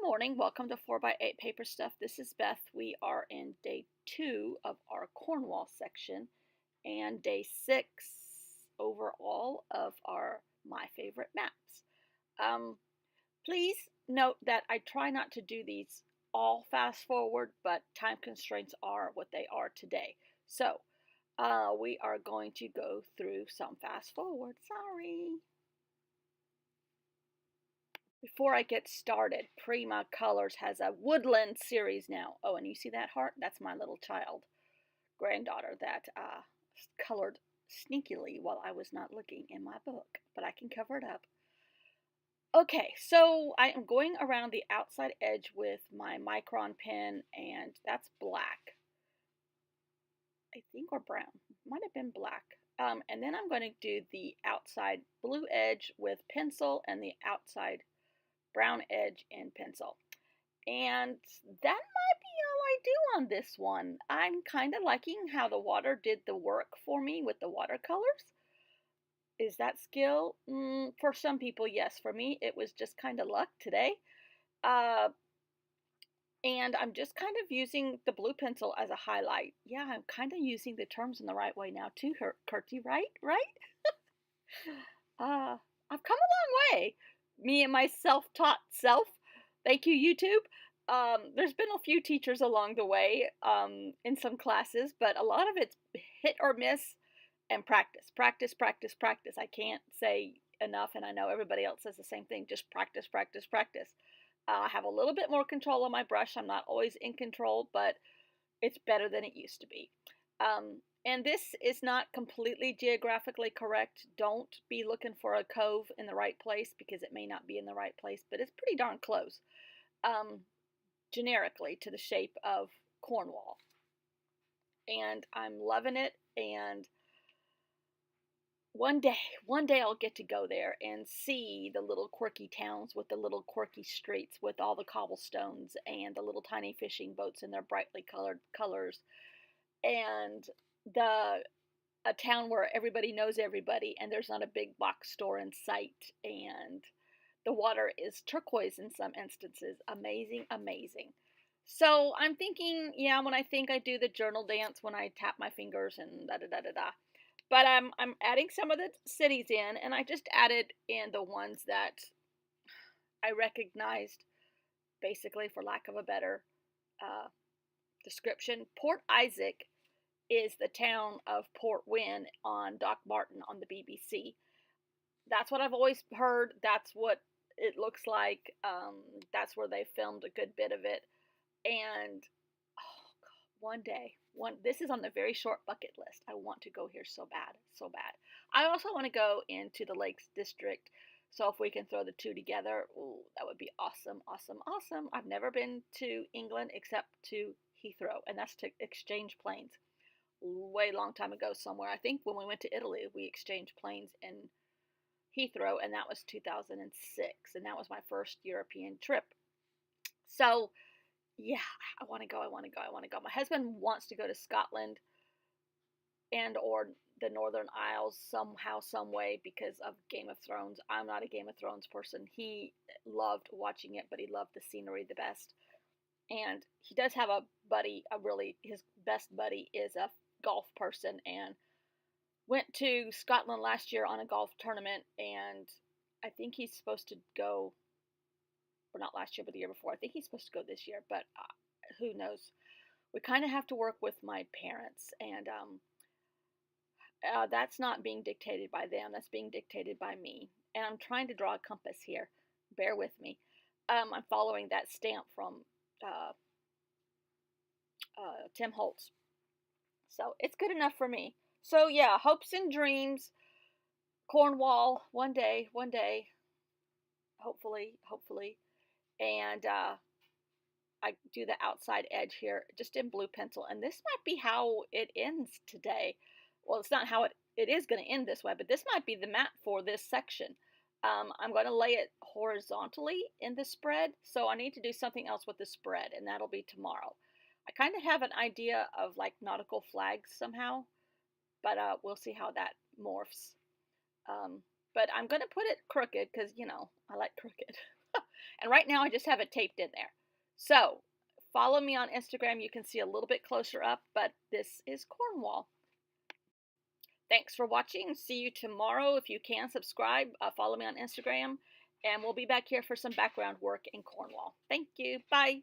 morning. Welcome to 4x8 Paper Stuff. This is Beth. We are in day 2 of our Cornwall section and day 6 overall of our My Favorite Maps. Please note that I try not to do these all fast forward, but time constraints are what they are today. So we are going to go through some fast forward. Sorry. Before I get started, Prima Colors has a woodland series now. Oh, and you see that heart? That's my little child, granddaughter that colored sneakily while I was not looking in my book, but I can cover it up. Okay, so I am going around the outside edge with my micron pen, and that's black. I think, or brown. Might have been black. And then I'm going to do the outside blue edge with pencil and the outside brown edge in pencil. And that might be all I do on this one. I'm kind of liking how the water did the work for me with the watercolors. Is that skill? For some people, yes. For me, it was just kind of luck today. And I'm just kind of using the blue pencil as a highlight. Yeah, I'm kind of using the terms in the right way now too, Kurtie, right? I've come a long way. Me and my self-taught self. Thank you, YouTube. There's been a few teachers along the way in some classes, but a lot of it's hit or miss and practice. I can't say enough, and I know everybody else says the same thing. Just practice. I have a little bit more control on my brush. I'm not always in control, but it's better than it used to be. And this is not completely geographically correct. Don't be looking for a cove in the right place because it may not be in the right place, but it's pretty darn close, generically, to the shape of Cornwall. And I'm loving it, and one day I'll get to go there and see the little quirky towns with the little quirky streets with all the cobblestones and the little tiny fishing boats in their brightly colored colors, and a town where everybody knows everybody and there's not a big box store in sight, and the water is turquoise in some instances. Amazing. So I'm thinking, yeah, when I think I do the journal dance when I tap my fingers and da. But I'm adding some of the cities in, and I just added in the ones that I recognized, basically, for lack of a better description. Port Isaac is the town of Port Wynne on Doc Martin on the BBC. That's what I've always heard. That's what it looks like. That's where they filmed a good bit of it. And one day, this is on the very short bucket list. I want to go here so bad. I also want to go into the Lakes District. So if we can throw the two together, ooh, that would be awesome. I've never been to England except to Heathrow, and that's to exchange planes. Way long time ago somewhere. I think when we went to Italy, we exchanged planes in Heathrow, and that was 2006, and that was my first European trip. So yeah, I want to go. My husband wants to go to Scotland and or the Northern Isles somehow, some way, because of Game of Thrones. I'm not a Game of Thrones person. He loved watching it, but he loved the scenery the best. And he does have a buddy, his best buddy is a golf person, and went to Scotland last year on a golf tournament, and I think he's supposed to go, or not last year, but the year before. I think he's supposed to go this year, but who knows. We kind of have to work with my parents, and that's not being dictated by them. That's being dictated by me, and I'm trying to draw a compass here. Bear with me. I'm following that stamp from Tim Holtz. So it's good enough for me. So yeah, hopes and dreams. Cornwall, one day, hopefully. And I do the outside edge here just in blue pencil. And this might be how it ends today. Well, it's not how it is going to end this way, but this might be the map for this section. I'm going to lay it horizontally in the spread, so I need to do something else with the spread, and that'll be tomorrow. I kind of have an idea of like nautical flags somehow, but we'll see how that morphs. But I'm going to put it crooked because, I like crooked. And right now I just have it taped in there. So follow me on Instagram. You can see a little bit closer up, but this is Cornwall. Thanks for watching. See you tomorrow. If you can, subscribe. Follow me on Instagram. And we'll be back here for some background work in Cornwall. Thank you. Bye.